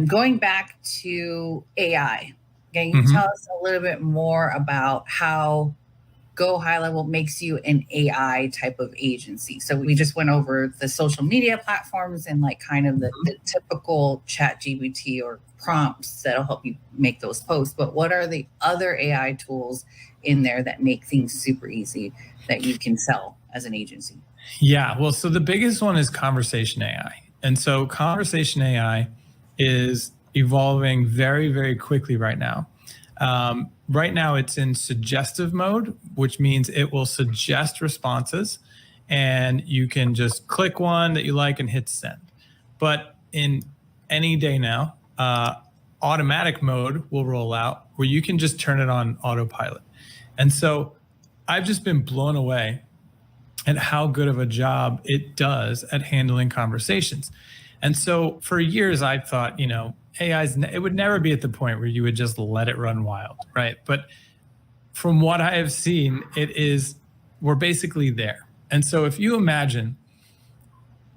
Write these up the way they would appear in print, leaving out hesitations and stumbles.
Going back to AI, can you Mhm. tell us a little bit more about how Go High Level makes you an AI type of agency? So we just went over the social media platforms and like kind of the typical chat GPT or prompts that'll help you make those posts. But what are the other AI tools in there that make things super easy that you can sell as an agency? Yeah, well, so the biggest one is conversation AI. And so conversation AI is evolving very, very quickly right now. Right now, it's in suggestive mode, which means it will suggest responses and you can just click one that you like and hit send. But in any day now, automatic mode will roll out where you can just turn it on autopilot. And so I've just been blown away at how good of a job it does at handling conversations. And so for years, I thought, it would never be at the point where you would just let it run wild, right? But from what I have seen, we're basically there. And so if you imagine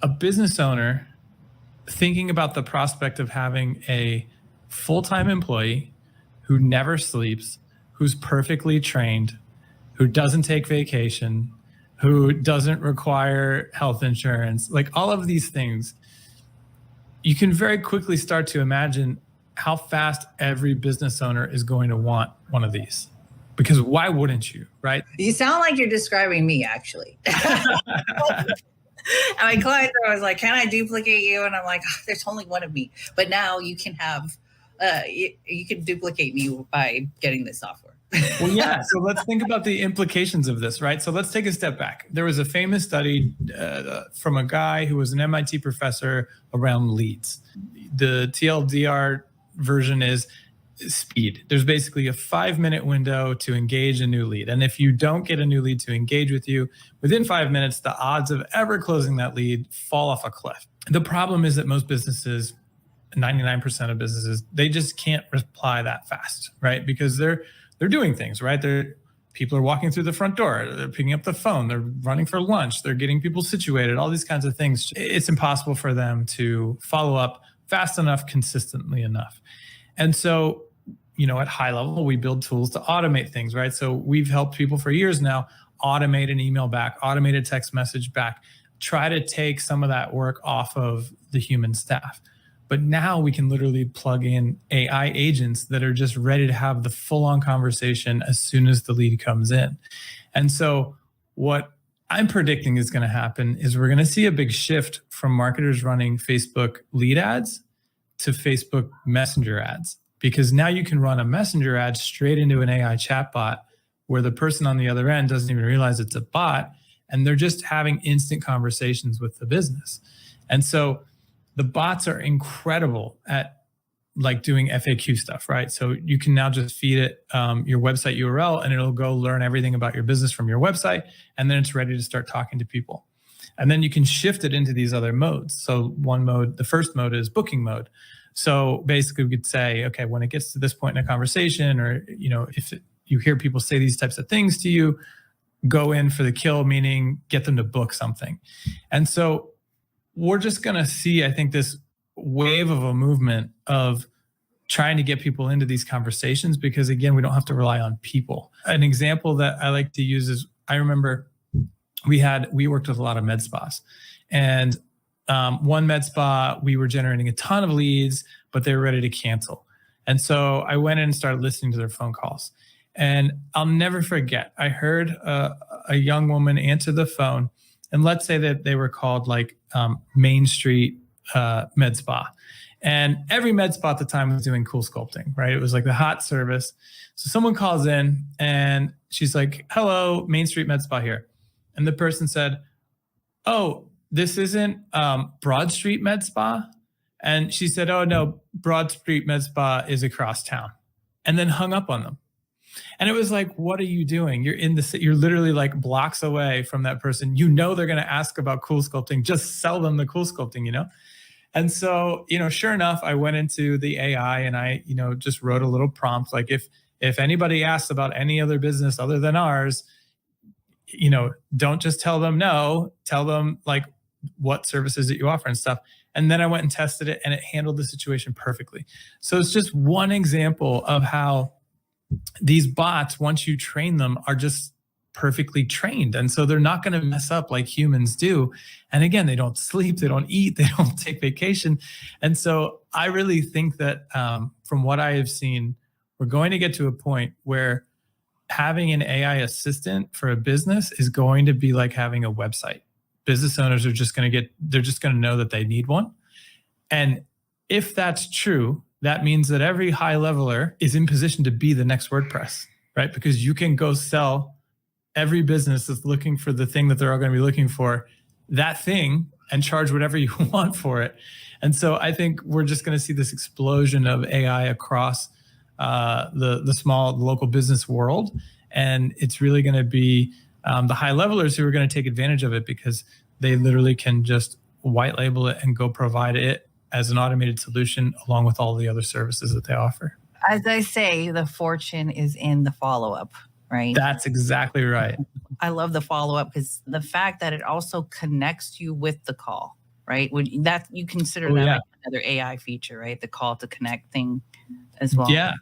a business owner thinking about the prospect of having a full-time employee who never sleeps, who's perfectly trained, who doesn't take vacation, who doesn't require health insurance, like all of these things, you can very quickly start to imagine how fast every business owner is going to want one of these. Because why wouldn't you, right? You sound like you're describing me, actually. And my clients are always like, can I duplicate you? And I'm like, oh, there's only one of me. But now you can have, you can duplicate me by getting this software. Well, yeah. So let's think about the implications of this, right? So let's take a step back. There was a famous study from a guy who was an MIT professor around leads. The TLDR version is speed. There's basically a 5-minute window to engage a new lead. And if you don't get a new lead to engage with you within 5 minutes, the odds of ever closing that lead fall off a cliff. The problem is that most businesses, 99% of businesses, they just can't reply that fast, right? Because they're doing things, right? People are walking through the front door, they're picking up the phone, they're running for lunch, they're getting people situated, all these kinds of things. It's impossible for them to follow up fast enough, consistently enough. And so, at High Level, we build tools to automate things, right? So we've helped people for years now automate an email back, automate a text message back, try to take some of that work off of the human staff. But now we can literally plug in AI agents that are just ready to have the full-on conversation as soon as the lead comes in. And so what I'm predicting is going to happen is we're going to see a big shift from marketers running Facebook lead ads to Facebook Messenger ads, because now you can run a Messenger ad straight into an AI chatbot where the person on the other end doesn't even realize it's a bot, and they're just having instant conversations with the business. And so the bots are incredible at like doing FAQ stuff, right? So you can now just feed it your website URL and it'll go learn everything about your business from your website. And then it's ready to start talking to people. And then you can shift it into these other modes. So one mode, the first mode is booking mode. So basically we could say, okay, when it gets to this point in a conversation, or, if you hear people say these types of things to you, go in for the kill, meaning get them to book something. And so we're just going to see, I think, this wave of a movement of trying to get people into these conversations because, again, we don't have to rely on people. An example that I like to use is I remember we worked with a lot of med spas, and one med spa, we were generating a ton of leads, but they were ready to cancel. And so I went in and started listening to their phone calls. And I'll never forget, I heard a young woman answer the phone, and let's say that they were called like Main Street Med Spa. And every med spa at the time was doing cool sculpting, right? It was like the hot service. So someone calls in and she's like, hello, Main Street Med Spa here. And the person said, oh, this isn't Broad Street Med Spa? And she said, oh no, Broad Street Med Spa is across town. And then hung up on them. And it was like, what are you doing? You're literally like blocks away from that person. They're going to ask about cool sculpting. Just sell them the cool sculpting, And so, sure enough, I went into the AI and I, just wrote a little prompt. Like if anybody asks about any other business other than ours, don't just tell them no, tell them like what services that you offer and stuff. And then I went and tested it and it handled the situation perfectly. So it's just one example of how these bots, once you train them, are just perfectly trained. And so they're not going to mess up like humans do. And again, they don't sleep, they don't eat, they don't take vacation. And so I really think that from what I have seen, we're going to get to a point where having an AI assistant for a business is going to be like having a website. Business owners are just going to know that they need one. And if that's true, that means that every high leveler is in position to be the next WordPress, right? Because you can go sell every business that's looking for the thing that they're all going to be looking for, that thing, and charge whatever you want for it. And so I think we're just going to see this explosion of AI across the small local business world. And it's really going to be the high levelers who are going to take advantage of it, because they literally can just white label it and go provide it as an automated solution along with all the other services that they offer. As I say, the fortune is in the follow-up, right? That's exactly right. I love the follow-up because the fact that it also connects you with the call, right? That you consider that like another AI feature, right? The call to connect thing as well. Yeah.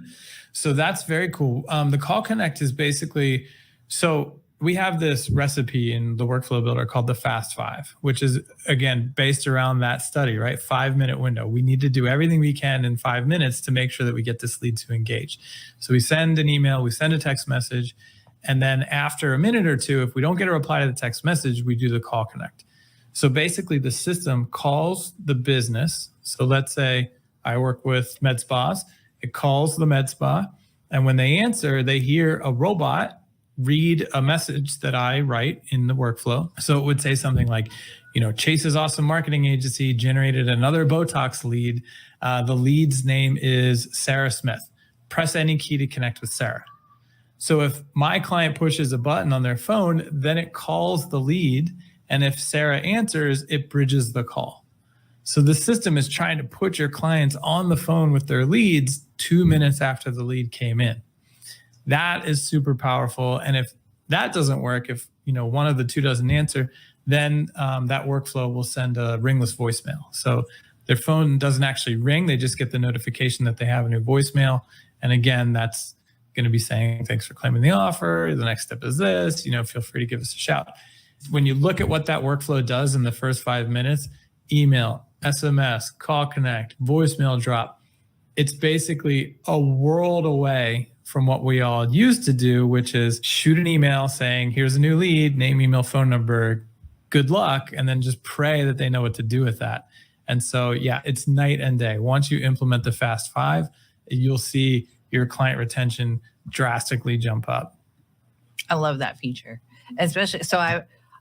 So that's very cool. The call connect is basically, so we have this recipe in the workflow builder called the Fast Five, which is, again, based around that study, right? 5-minute window. We need to do everything we can in 5 minutes to make sure that we get this lead to engage. So we send an email, we send a text message, and then after a minute or two, if we don't get a reply to the text message, we do the call connect. So basically the system calls the business. So let's say I work with med spas. It calls the med spa. And when they answer, they hear a robot read a message that I write in the workflow. So it would say something like, Chase's awesome marketing agency generated another Botox lead. The lead's name is Sarah Smith. Press any key to connect with Sarah. So if my client pushes a button on their phone, then it calls the lead. And if Sarah answers, it bridges the call. So the system is trying to put your clients on the phone with their leads 2 minutes after the lead came in. That is super powerful. And if that doesn't work, if one of the two doesn't answer, then that workflow will send a ringless voicemail. So their phone doesn't actually ring. They just get the notification that they have a new voicemail. And again, that's going to be saying, thanks for claiming the offer. The next step is this, feel free to give us a shout. When you look at what that workflow does in the first 5 minutes, email, SMS, call connect, voicemail drop, it's basically a world away from what we all used to do, which is shoot an email saying, here's a new lead, name, email, phone number, good luck, and then just pray that they know what to do with that. And so, yeah, it's night and day. Once you implement the Fast Five, you'll see your client retention drastically jump up. I love that feature, especially. So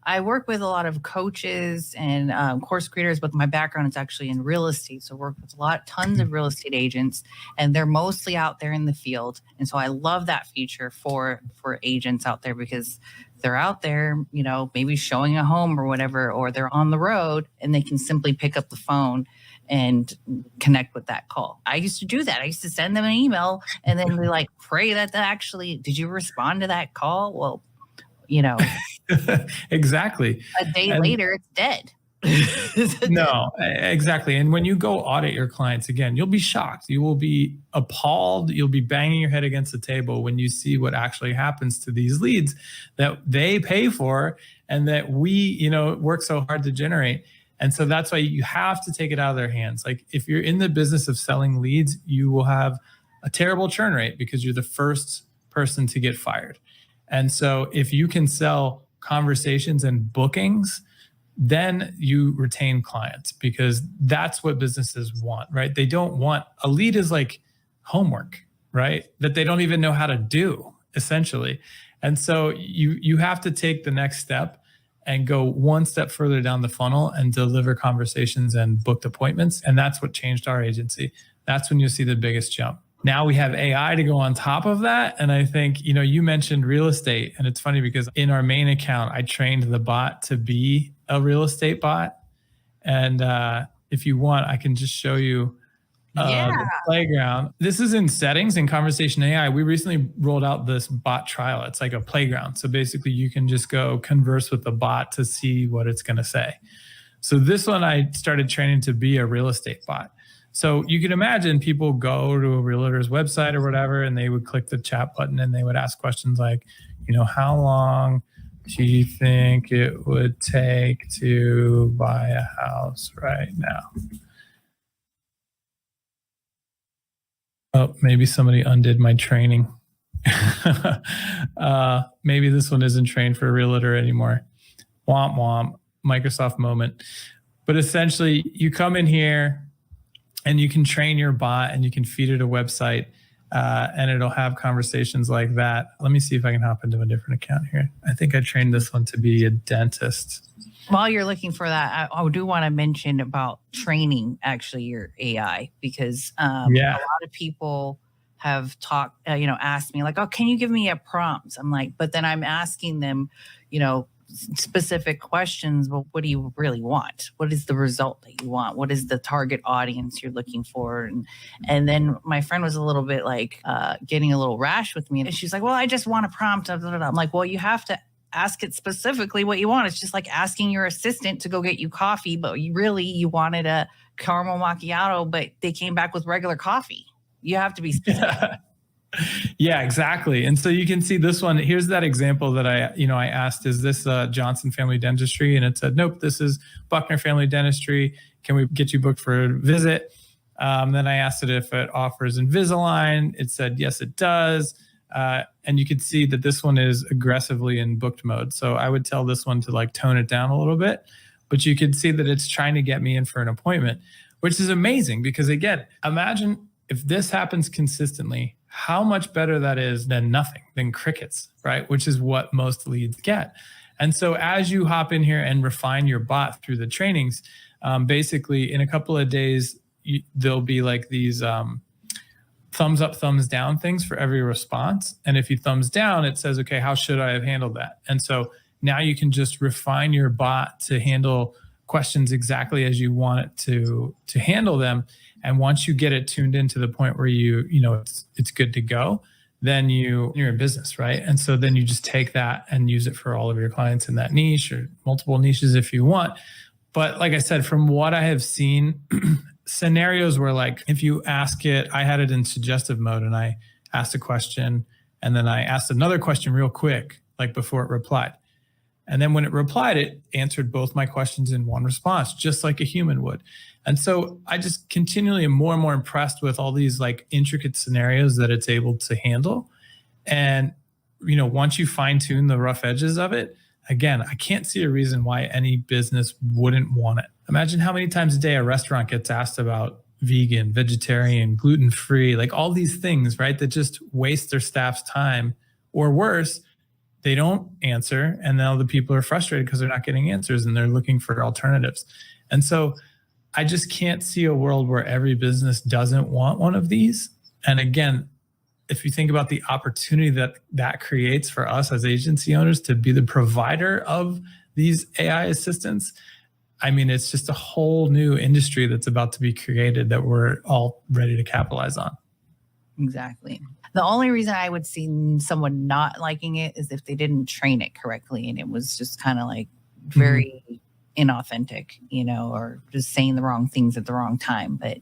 I work with a lot of coaches and course creators, but my background is actually in real estate. So I work with tons of real estate agents, and they're mostly out there in the field. And so I love that feature for agents out there, because they're out there, maybe showing a home or whatever, or they're on the road and they can simply pick up the phone and connect with that call. I used to do that. I used to send them an email and then we pray that actually, did you respond to that call? Well, exactly. A day later, it's dead. No, exactly. And when you go audit your clients, again, you'll be shocked. You will be appalled. You'll be banging your head against the table when you see what actually happens to these leads that they pay for and that we, work so hard to generate. And so that's why you have to take it out of their hands. Like if you're in the business of selling leads, you will have a terrible churn rate because you're the first person to get fired. And so if you can sell conversations and bookings, then you retain clients, because that's what businesses want, right? They don't want, a lead is like homework, right? That they don't even know how to do, essentially. And so you have to take the next step and go one step further down the funnel and deliver conversations and booked appointments. And that's what changed our agency. That's when you'll see the biggest jump. Now we have AI to go on top of that. And I think, you mentioned real estate. And it's funny because in our main account, I trained the bot to be a real estate bot. And if you want, I can just show you the playground. This is in settings in Conversation AI. We recently rolled out this bot trial. It's like a playground. So basically you can just go converse with the bot to see what it's going to say. So this one I started training to be a real estate bot. So you can imagine people go to a realtor's website or whatever, and they would click the chat button and they would ask questions like, how long do you think it would take to buy a house right now? Oh, maybe somebody undid my training. Maybe this one isn't trained for a realtor anymore. Womp womp, Microsoft moment. But essentially, you come in here and you can train your bot and you can feed it a website and it'll have conversations like that. Let me see if I can hop into a different account here. I think I trained this one to be a dentist. While you're looking for that, I do want to mention about training actually your AI, because a lot of people have talked, asked me like, oh, can you give me a prompt? I'm like, but then I'm asking them, specific questions. Well, what do you really want? What is the result that you want? What is the target audience you're looking for? And then my friend was a little bit like getting a little rash with me. And she's like, well, I just want a prompt. I'm like, well, you have to ask it specifically what you want. It's just like asking your assistant to go get you coffee, but you wanted a caramel macchiato, but they came back with regular coffee. You have to be specific. Yeah, exactly. And so you can see this one. Here's that example that I asked, is this Johnson Family Dentistry? And it said, nope, this is Buckner Family Dentistry. Can we get you booked for a visit? Then I asked it if it offers Invisalign. It said, yes, it does. And you could see that this one is aggressively in booked mode. So I would tell this one to like tone it down a little bit, but you could see that it's trying to get me in for an appointment, which is amazing because again, imagine if this happens consistently, how much better that is than nothing, than crickets, right? Which is what most leads get. And so as you hop in here and refine your bot through the trainings, basically in a couple of days, there'll be like these thumbs up, thumbs down things for every response. And if you thumbs down, it says, okay, how should I have handled that? And so now you can just refine your bot to handle questions exactly as you want it to handle them. And once you get it tuned in to the point where it's good to go, then you're in business, right? And so then you just take that and use it for all of your clients in that niche or multiple niches if you want. But like I said, from what I have seen, scenarios where like if you ask it, I had it in suggestive mode and I asked a question and then I asked another question real quick, like before it replied. And then when it replied, it answered both my questions in one response, just like a human would. And so I just continually am more and more impressed with all these like intricate scenarios that it's able to handle. And, once you fine tune the rough edges of it, again, I can't see a reason why any business wouldn't want it. Imagine how many times a day a restaurant gets asked about vegan, vegetarian, gluten-free, like all these things, right? That just waste their staff's time, or worse, they don't answer. And now the people are frustrated because they're not getting answers and they're looking for alternatives. And so I just can't see a world where every business doesn't want one of these. And again, if you think about the opportunity that creates for us as agency owners to be the provider of these AI assistants, I mean, it's just a whole new industry that's about to be created that we're all ready to capitalize on. Exactly. The only reason I would see someone not liking it is if they didn't train it correctly and it was just kind of like very inauthentic, or just saying the wrong things at the wrong time. But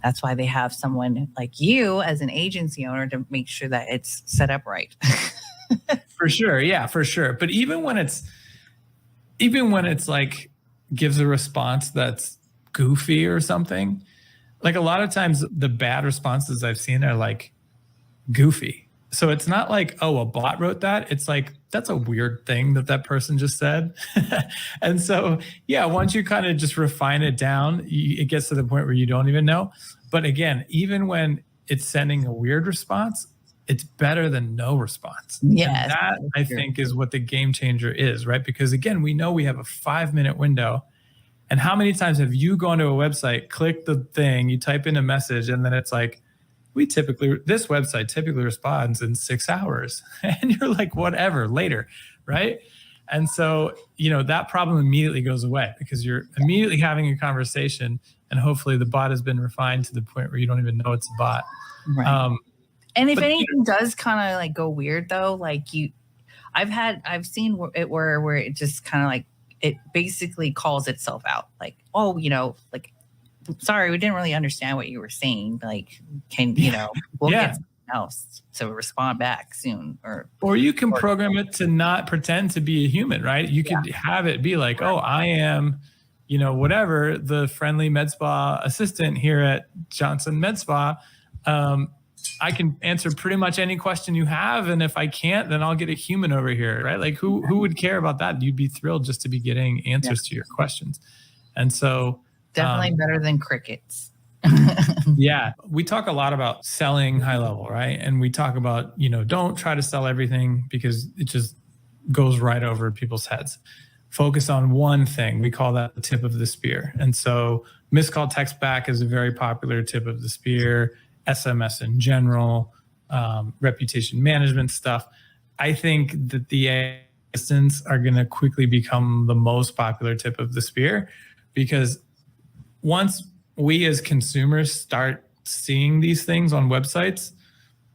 that's why they have someone like you as an agency owner to make sure that it's set up right. For sure. Yeah, for sure. But even when it's like gives a response that's goofy or something, like a lot of times the bad responses I've seen are like goofy. So it's not like, oh, a bot wrote that. It's like, that's a weird thing that person just said. And so, yeah, once you kind of just refine it down, it gets to the point where you don't even know. But again, even when it's sending a weird response, it's better than no response. Yes. And that I think is what the game changer is, right? Because again, we know we have a 5-minute window. And how many times have you gone to a website, click the thing, you type in a message, and then it's like, this website typically responds in 6 hours. And you're like, whatever, later, right? And so, that problem immediately goes away because you're immediately having a conversation and hopefully the bot has been refined to the point where you don't even know it's a bot. Right. And if anything does kind of like go weird though, like I've seen it where it just kind of like it basically calls itself out. Like, oh, like, sorry, we didn't really understand what you were saying. Like, we'll get something else to respond back soon. Or you can program it to not pretend to be a human, right? You could have it be like, oh, I am, whatever, the friendly med spa assistant here at Johnson Med Spa. I can answer pretty much any question you have. And if I can't, then I'll get a human over here, right? Like who would care about that? You'd be thrilled just to be getting answers to your questions. And so definitely better than crickets. Yeah. We talk a lot about selling high level, right? And we talk about, don't try to sell everything because it just goes right over people's heads. Focus on one thing. We call that the tip of the spear. And so missed call text back is a very popular tip of the spear. SMS in general, reputation management stuff. I think that the AI assistants are going to quickly become the most popular tip of the spear, because once we as consumers start seeing these things on websites,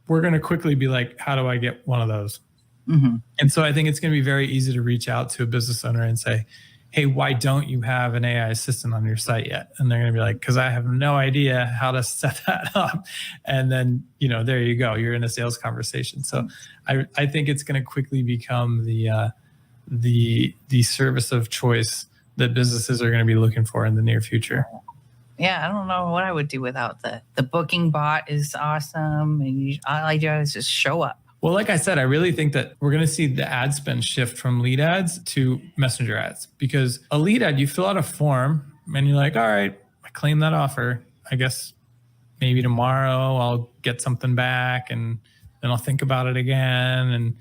we're going to quickly be like, how do I get one of those? Mm-hmm. And so I think it's going to be very easy to reach out to a business owner and say, hey, why don't you have an AI assistant on your site yet? And they're going to be like, because I have no idea how to set that up. And then, there you go. You're in a sales conversation. So I think it's going to quickly become the service of choice that businesses are going to be looking for in the near future. Yeah, I don't know what I would do without the booking bot is awesome. And all I do is just show up. Well, like I said, I really think that we're going to see the ad spend shift from lead ads to messenger ads, because a lead ad, you fill out a form and you're like, all right, I claim that offer. I guess maybe tomorrow I'll get something back and then I'll think about it again. And,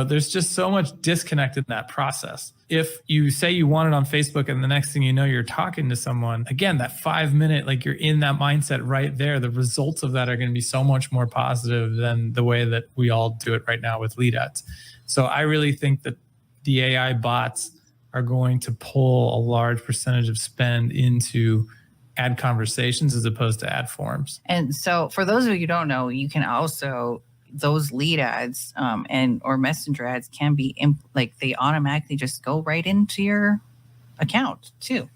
there's just so much disconnect in that process. If you say you want it on Facebook and the next thing you know, you're talking to someone, again, that 5 minute, like you're in that mindset right there, the results of that are going to be so much more positive than the way that we all do it right now with lead ads. So I really think that the AI bots are going to pull a large percentage of spend into ad conversations as opposed to ad forms. And so for those of you who don't know, you can also, those lead ads or messenger ads can be they automatically just go right into your account too.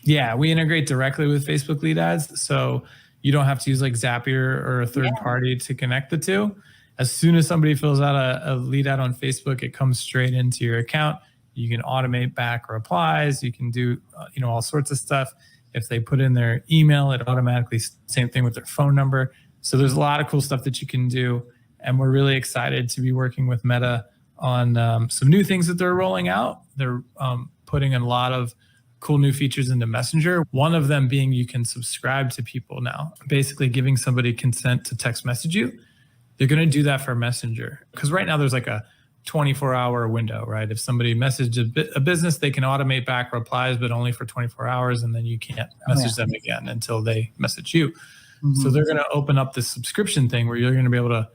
Yeah, we integrate directly with Facebook lead ads. So you don't have to use like Zapier or a third party to connect the two. As soon as somebody fills out a lead ad on Facebook, it comes straight into your account. You can automate back replies. You can do all sorts of stuff. If they put in their email, it automatically, same thing with their phone number. So there's a lot of cool stuff that you can do. And we're really excited to be working with Meta on some new things that they're rolling out. They're putting a lot of cool new features into Messenger. One of them being you can subscribe to people now, basically giving somebody consent to text message you. They're going to do that for Messenger, because right now there's like a 24-hour window, right? If somebody messaged a business, they can automate back replies, but only for 24 hours. And then you can't message them again until they message you. Mm-hmm. So they're going to open up this subscription thing where you're going to be able to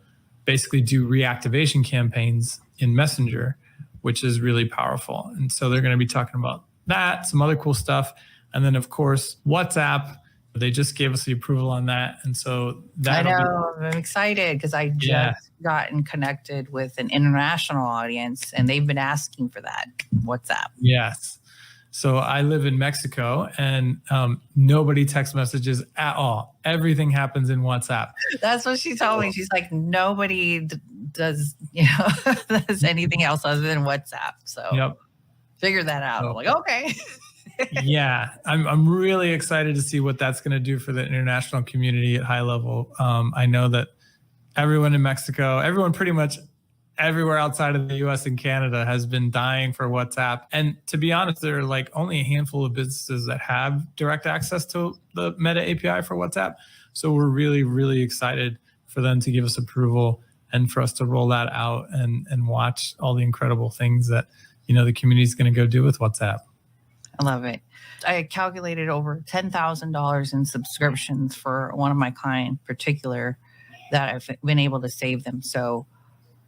basically do reactivation campaigns in Messenger, which is really powerful. And so they're going to be talking about that, some other cool stuff. And then, of course, WhatsApp, they just gave us the approval on that. And so that I'm excited because I just gotten connected with an international audience and they've been asking for that WhatsApp. Yes. So I live in Mexico and nobody text messages at all. Everything happens in WhatsApp. That's what she told me. She's like, nobody does, does anything else other than WhatsApp. So figure that out. I'm like, okay. Yeah, I'm really excited to see what that's going to do for the international community at high level. I know that everyone in Mexico, everyone pretty much everywhere outside of the US and Canada has been dying for WhatsApp. And to be honest, there are like only a handful of businesses that have direct access to the Meta API for WhatsApp. So we're really, really excited for them to give us approval and for us to roll that out and watch all the incredible things that, the community is going to go do with WhatsApp. I love it. I calculated over $10,000 in subscriptions for one of my clients in particular that I've been able to save them. So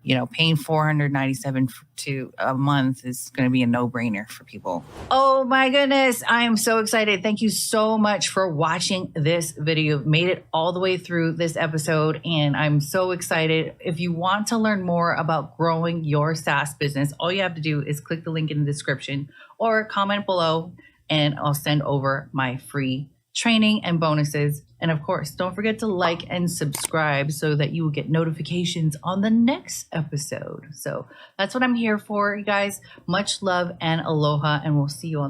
paying $497 to a month is going to be a no-brainer for people. Oh my goodness. I am so excited. Thank you so much for watching this video. Made it all the way through this episode, and I'm so excited. If you want to learn more about growing your SaaS business, all you have to do is click the link in the description or comment below, and I'll send over my free training and bonuses. And of course, don't forget to like and subscribe so that you will get notifications on the next episode. So that's what I'm here for, you guys. Much love and aloha, and we'll see you on